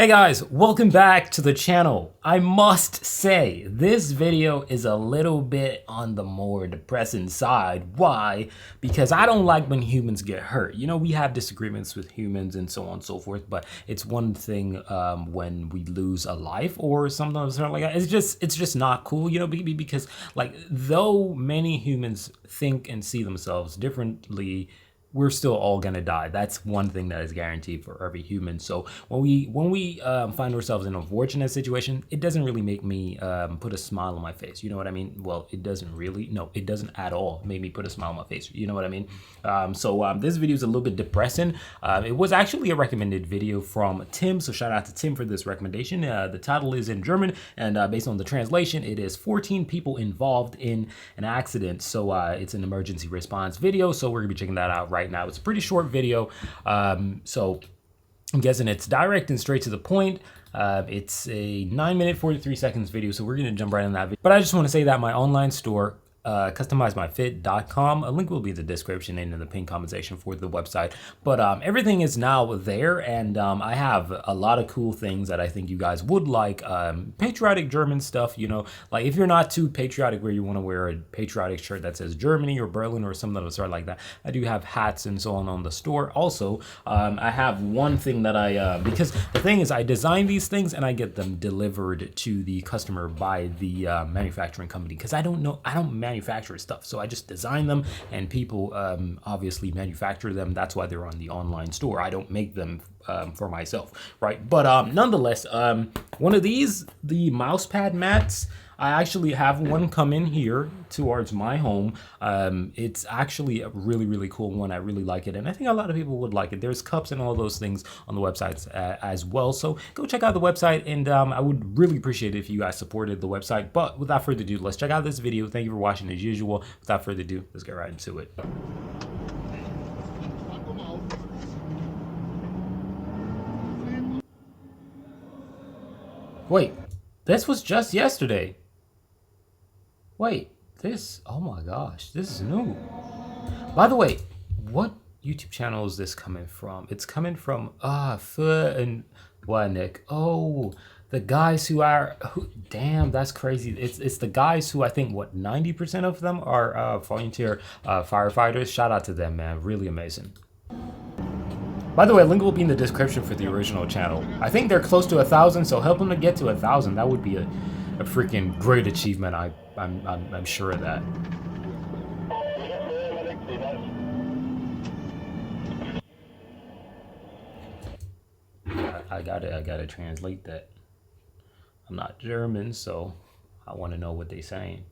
Hey guys, welcome back to the channel. I must say, this video is a little bit on the more depressing side. Why? Because I don't like when humans get hurt. You know, we have disagreements with humans and so on and so forth, but it's one thing when we lose a life or something like that. It's just not cool, you know, because like though many humans think and see themselves differently, we're still all gonna die. That's one thing that is guaranteed for every human. So when we find ourselves in an unfortunate situation, it doesn't really make me put a smile on my face. You know what I mean? Well, it doesn't really. No, it doesn't at all make me put a smile on my face. You know what I mean? This video is a little bit depressing. It was actually a recommended video from Tim. So shout out to Tim for this recommendation. The title is in German, and based on the translation, it is 14 people involved in an accident. So it's an emergency response video. So we're gonna be checking that out right now. It's a pretty short video, so I'm guessing it's direct and straight to the point. It's a 9-minute 43 seconds video, so we're gonna jump right in that video. But I just want to say that my online store, customizemyfit.com, a link will be in the description and in the pinned comment section for the website, but everything is now there, and I have a lot of cool things that I think you guys would like. Patriotic German stuff, you know, like if you're not too patriotic where you want to wear a patriotic shirt that says Germany or Berlin or something of the sort like that, I do have hats and so on the store. Also, I have one thing that I because the thing is, I design these things and I get them delivered to the customer by the manufacturing company, because I don't manufacture stuff, so I just design them, and people obviously manufacture them. That's why they're on the online store. I don't make them for myself, right? But nonetheless, one of these, the mouse pad mats, I actually have one come in here towards my home. It's actually a really cool one. I really like it, and I think a lot of people would like it. There's cups and all those things on the websites as well, so go check out the website, and I would really appreciate it if you guys supported the website. But without further ado, let's check out this video. Thank you for watching as usual. Without further ado, let's get right into it. Wait, this was just yesterday. Wait, this, oh my gosh, this is new. By the way, what YouTube channel is this coming from? It's coming from, and Nick. Oh, the guys who damn, that's crazy. It's the guys who I think, what, 90% of them are volunteer firefighters. Shout out to them, man, really amazing. By the way, a link will be in the description for the original channel. I think they're close to 1,000, so help them to get to 1,000. That would be a freaking great achievement. I'm sure of that. I gotta translate that. I'm not German, so I want to know what they're saying.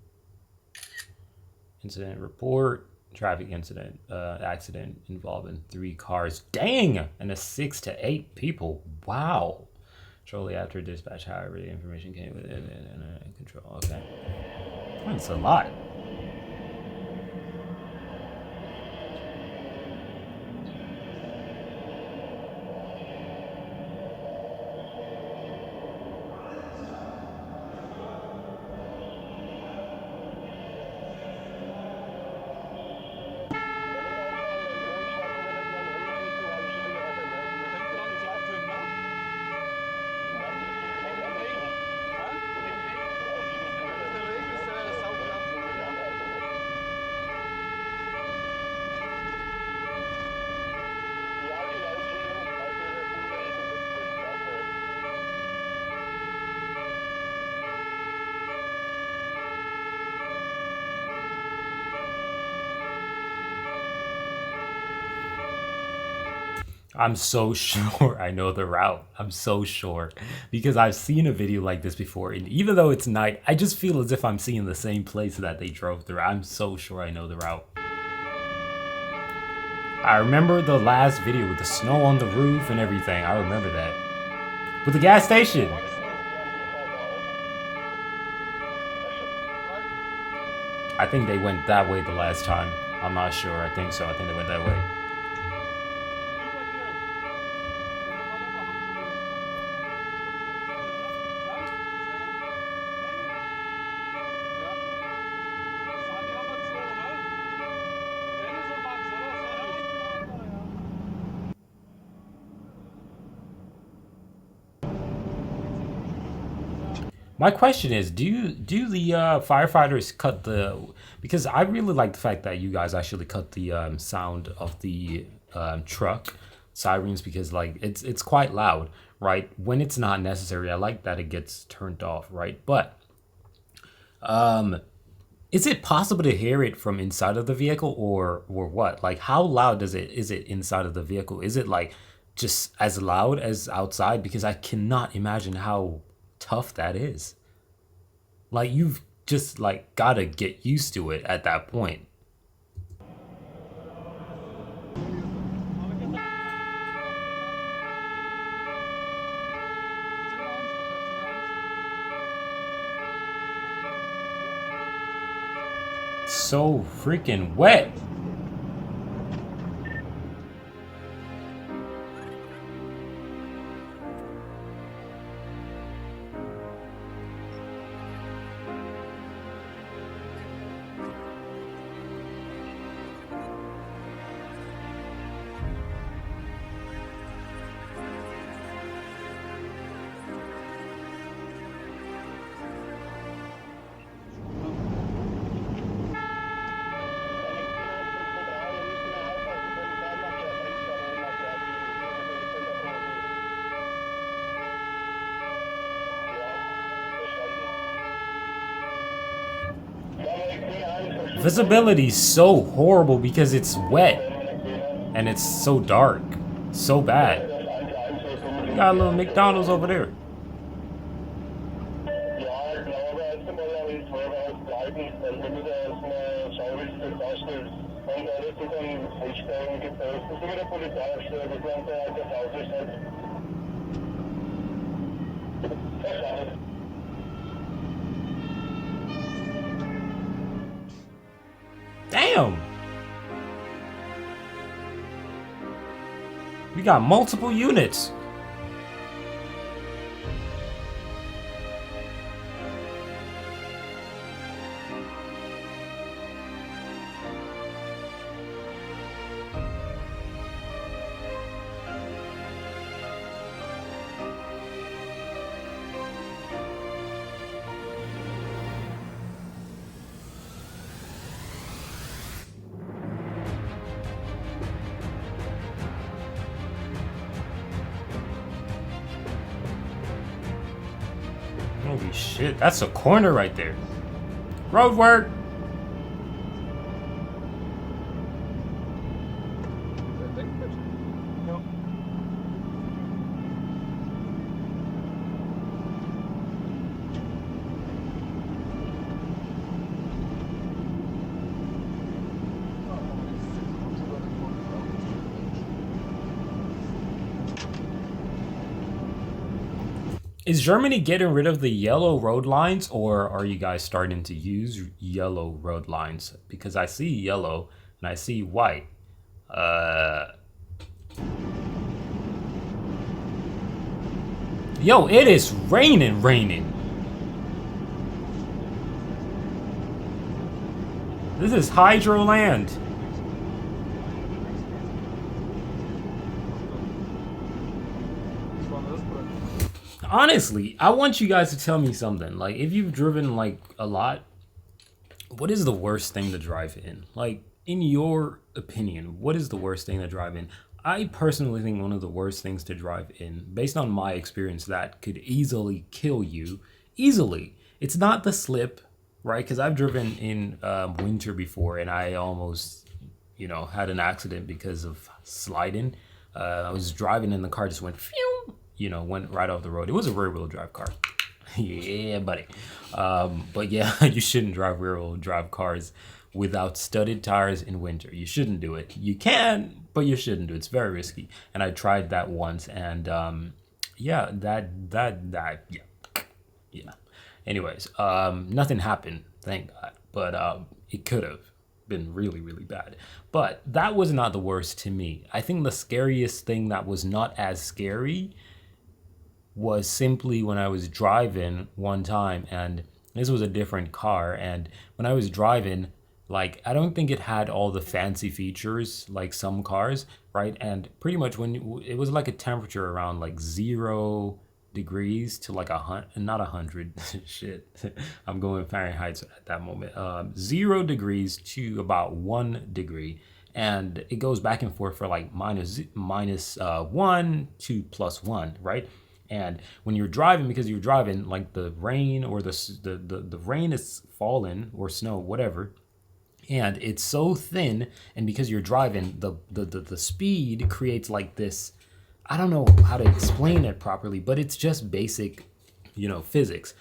Incident report. Traffic incident, accident involving 3 cars. Dang! And 6 to 8 people. Wow. Shortly after dispatch, however, the information came within control. Okay. That's a lot. I'm so sure I know the route. I'm so sure, because I've seen a video like this before, and even though it's night, I just feel as if I'm seeing the same place that they drove through. I'm so sure I know the route. I remember the last video with the snow on the roof and everything. I remember that. With the gas station. I think they went that way the last time. I'm not sure. I think so. I think they went that way. My question is, do the firefighters cut the? Because I really like the fact that you guys actually cut the sound of the truck sirens, because like it's quite loud, right? When it's not necessary, I like that it gets turned off, right? But is it possible to hear it from inside of the vehicle, or what? Like, how loud is it inside of the vehicle? Is it like just as loud as outside? Because I cannot imagine how tough that is. Like, you've just like gotta get used to it at that point. So freaking wet. Visibility is so horrible because it's wet and it's so dark, so bad. You got a little McDonald's over there. Damn! We got multiple units. Holy shit, that's a corner right there. Road work! Is Germany getting rid of the yellow road lines, or are you guys starting to use yellow road lines? Because I see yellow and I see white. Yo, it is raining. This is hydro land. Honestly, I want you guys to tell me something. Like, if you've driven like a lot, what is the worst thing to drive in? Like, in your opinion, what is the worst thing to drive in? I personally think one of the worst things to drive in, based on my experience, that could easily kill you, easily. It's not the slip, right? Because I've driven in winter before, and I almost, had an accident because of sliding. I was driving and the car just went phew, went right off the road. It was a rear-wheel drive car. Yeah, buddy. But yeah, you shouldn't drive rear-wheel drive cars without studded tires in winter. You shouldn't do it. You can, but you shouldn't do it. It's very risky. And I tried that once, and yeah, yeah. Anyways, nothing happened, thank God. But it could have been really, really bad. But that was not the worst to me. I think the scariest thing that was not as scary was simply when I was driving one time, and this was a different car, and when I was driving, like, I don't think it had all the fancy features like some cars, right? And pretty much when it was like a temperature around like 0 degrees to like not 100, shit, I'm going Fahrenheit at that moment. 0 degrees to about 1 degree, and it goes back and forth for like minus 1 to plus 1, right? And when you're driving, because you're driving, like the rain or the rain is falling, or snow, whatever, and it's so thin, and because you're driving, the speed creates like this. I don't know how to explain it properly, but it's just basic, physics.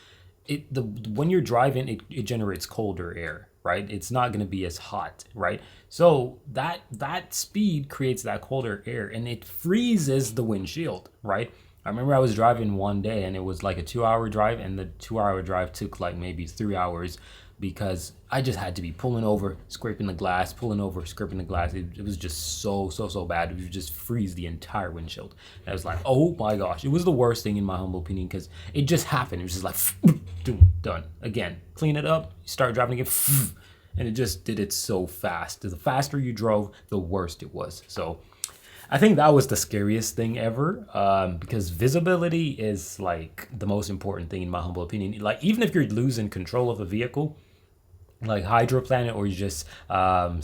When you're driving, it generates colder air, right? It's not going to be as hot, right? So that speed creates that colder air, and it freezes the windshield, right? I remember I was driving one day, and it was like a 2-hour drive, and the 2-hour drive took like maybe 3 hours, because I just had to be pulling over, scraping the glass, pulling over, scraping the glass. It was just so bad. It would just freeze the entire windshield. And I was like, oh my gosh. It was the worst thing in my humble opinion, because it just happened. It was just like, done. Again, clean it up, start driving again, and it just did it so fast. The faster you drove, the worse it was. So I think that was the scariest thing ever, because visibility is like the most important thing in my humble opinion. Like, even if you're losing control of a vehicle, like hydroplaning, or you're just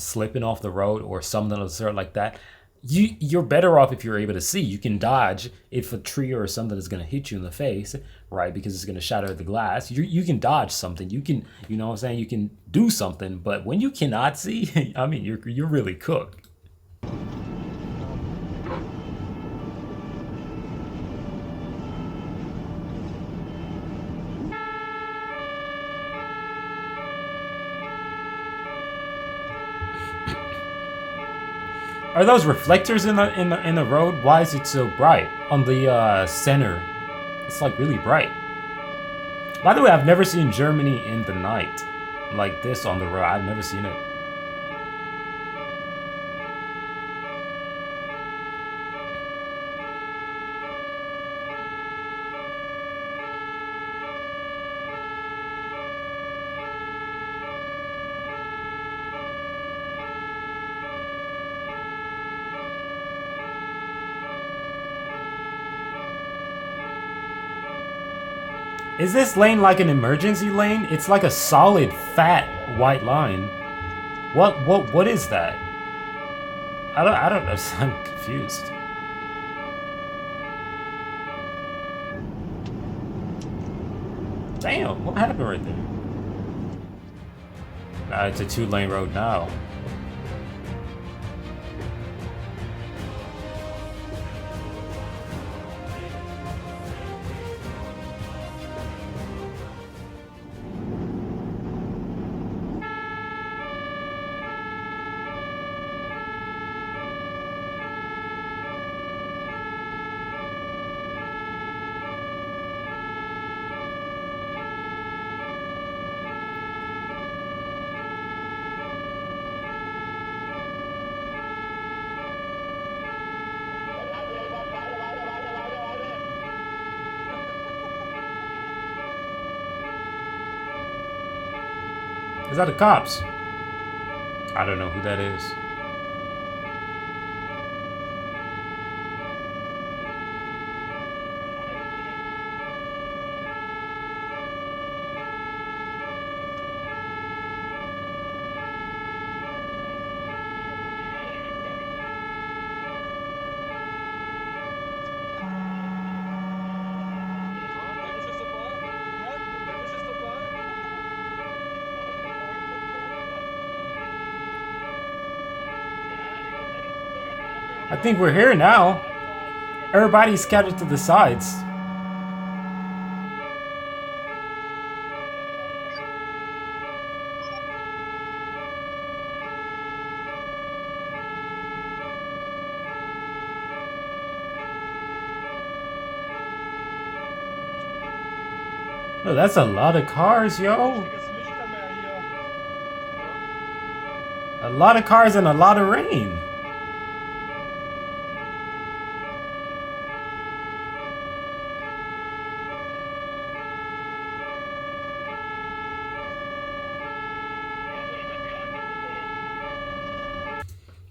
slipping off the road or something of the sort like that, you're better off if you're able to see. You can dodge if a tree or something is going to hit you in the face, right? Because it's going to shatter the glass. You can dodge something. You can, you know what I'm saying? You can do something. But when you cannot see, I mean, you're really cooked. Are those reflectors in the road? Why is it so bright on the center? It's like really bright. By the way, I've never seen Germany in the night like this on the road. I've never seen it. Is this lane like an emergency lane? It's like a solid, fat, white line. What is that? I don't know. I'm confused. Damn, what happened right there? It's a 2-lane road now. Is that the cops? I don't know who that is. I think we're here now. Everybody's scattered to the sides. Oh, that's a lot of cars, yo. A lot of cars and a lot of rain.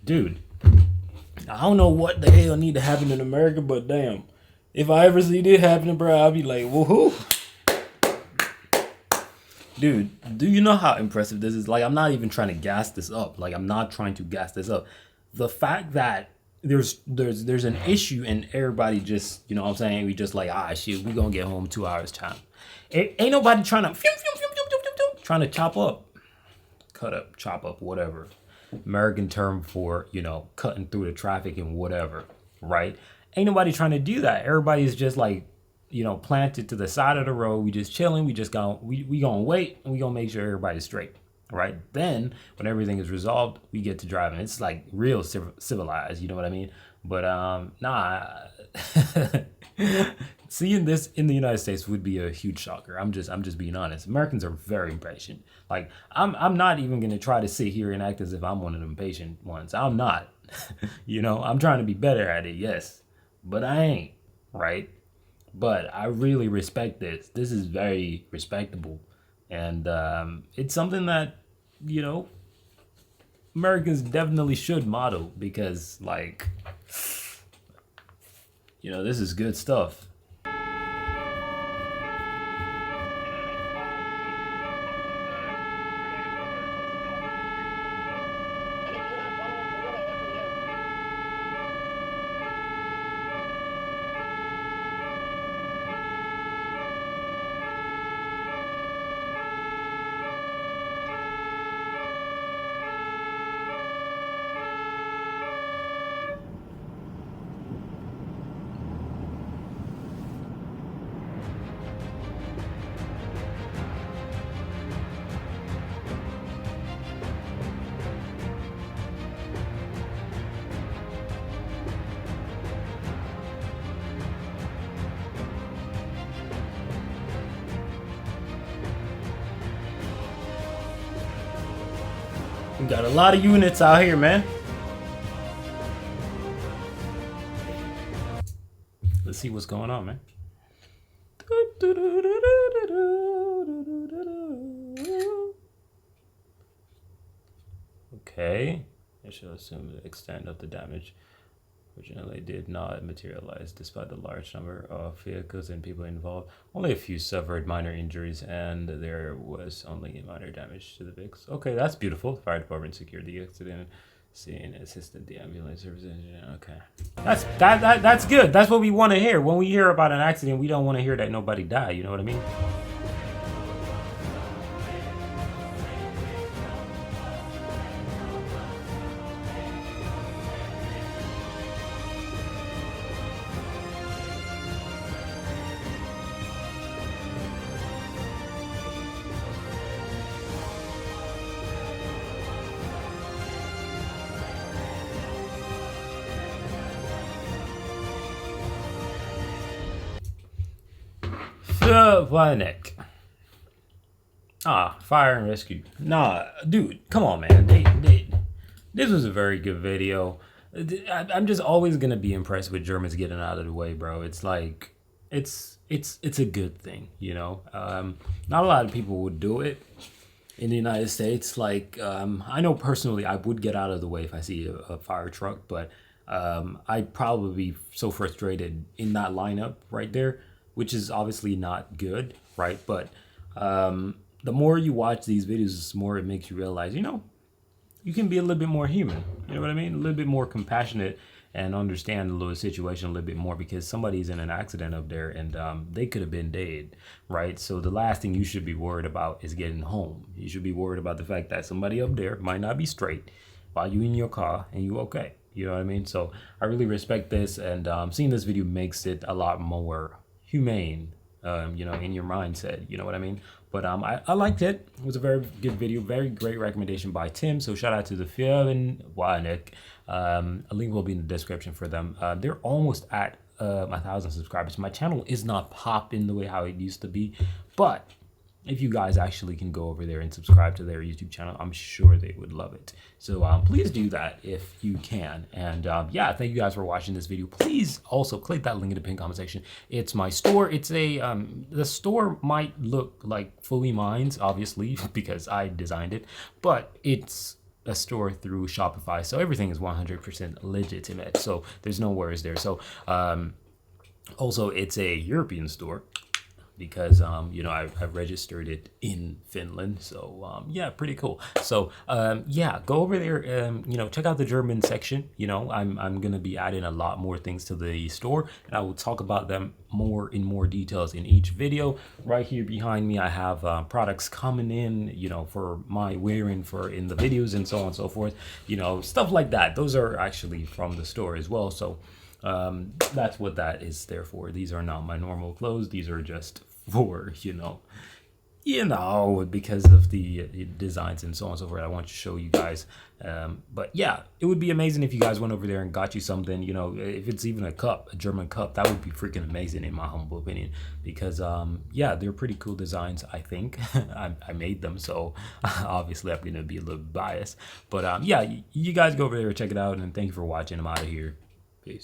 Dude, I don't know what the hell need to happen in America, but damn, If I ever see this happening, bro, I'll be like, woohoo. Dude, do you know how impressive this is? Like, I'm not even trying to gas this up. Like, I'm not trying to gas this up. The fact that there's an issue and everybody just, you know what I'm saying? We just like, shit, we gonna get home 2 hours time. Ain't nobody trying to trying to chop up, cut up, chop up, whatever. American term for, you know, cutting through the traffic and whatever, right? Ain't nobody trying to do that. Everybody's just like, you know, planted to the side of the road. We just chilling. We just gonna wait and we gonna make sure everybody's straight, right? Then when everything is resolved, we get to driving. It's like real civilized, you know what I mean? But nah, seeing this in the United States would be a huge shocker. I'm just being honest. Americans are very impatient. Like I'm not even gonna try to sit here and act as if I'm one of them patient ones. I'm not. You know, I'm trying to be better at it, yes, but I ain't, right? But I really respect this. This is very respectable. And it's something that, you know, Americans definitely should model because, like, you know, this is good stuff. We got a lot of units out here, man. Let's see what's going on, man. Okay. I shall assume the extent of the damage originally did not materialize despite the large number of vehicles and people involved. Only a few suffered minor injuries and there was only minor damage to the vehicles. Okay, that's beautiful. Fire department secured the accident scene, assisted the ambulance service engine. Okay. That's good. That's what we want to hear. When we hear about an accident, we don't want to hear that nobody died, you know what I mean? Vanek. Fire and rescue. Nah, dude, come on, man. This was a very good video. I'm just always gonna be impressed with Germans getting out of the way, bro. It's like, it's a good thing, you know. Not a lot of people would do it in the United States. Like, I know personally, I would get out of the way if I see a fire truck, but I'd probably be so frustrated in that lineup right there, which is obviously not good, right? But the more you watch these videos, the more it makes you realize, you know, you can be a little bit more human. You know what I mean? A little bit more compassionate and understand the little situation a little bit more because somebody's in an accident up there and they could have been dead, right? So the last thing you should be worried about is getting home. You should be worried about the fact that somebody up there might not be straight while you in your car and you okay. You know what I mean? So I really respect this, and seeing this video makes it a lot more humane, you know, in your mindset, you know what I mean? But I liked it. It was a very good video, very great recommendation by Tim. So shout out to the Firefighters. A link will be in the description for them. They're almost at 1,000 subscribers. My channel is not popping the way how it used to be, but if you guys actually can go over there and subscribe to their YouTube channel, I'm sure they would love it. So please do that if you can. And yeah, thank you guys for watching this video. Please also click that link in the pinned comment section. It's my store. It's a, the store might look like fully mine, obviously, because I designed it, but it's a store through Shopify. So everything is 100% legitimate. So there's no worries there. So Also, it's a European store because you know, I've registered it in Finland, so yeah, pretty cool. So yeah, go over there, you know, check out the German section. You know, I'm gonna be adding a lot more things to the store, and I will talk about them more details in each video. Right here behind me, I have products coming in, you know, for my wearing for in the videos and so on and so forth. You know, stuff like that. Those are actually from the store as well. So that's what that is there for. These are not my normal clothes. These are just for, you know, because of the designs and so on and so forth. I want to show you guys. But yeah, it would be amazing if you guys went over there and got you something, you know, if it's even a cup, a German cup, that would be freaking amazing in my humble opinion, because yeah, they're pretty cool designs, I think. I made them, so obviously I'm going to be a little biased. But yeah, you guys go over there and check it out, and thank you for watching. I'm out of here. Peace.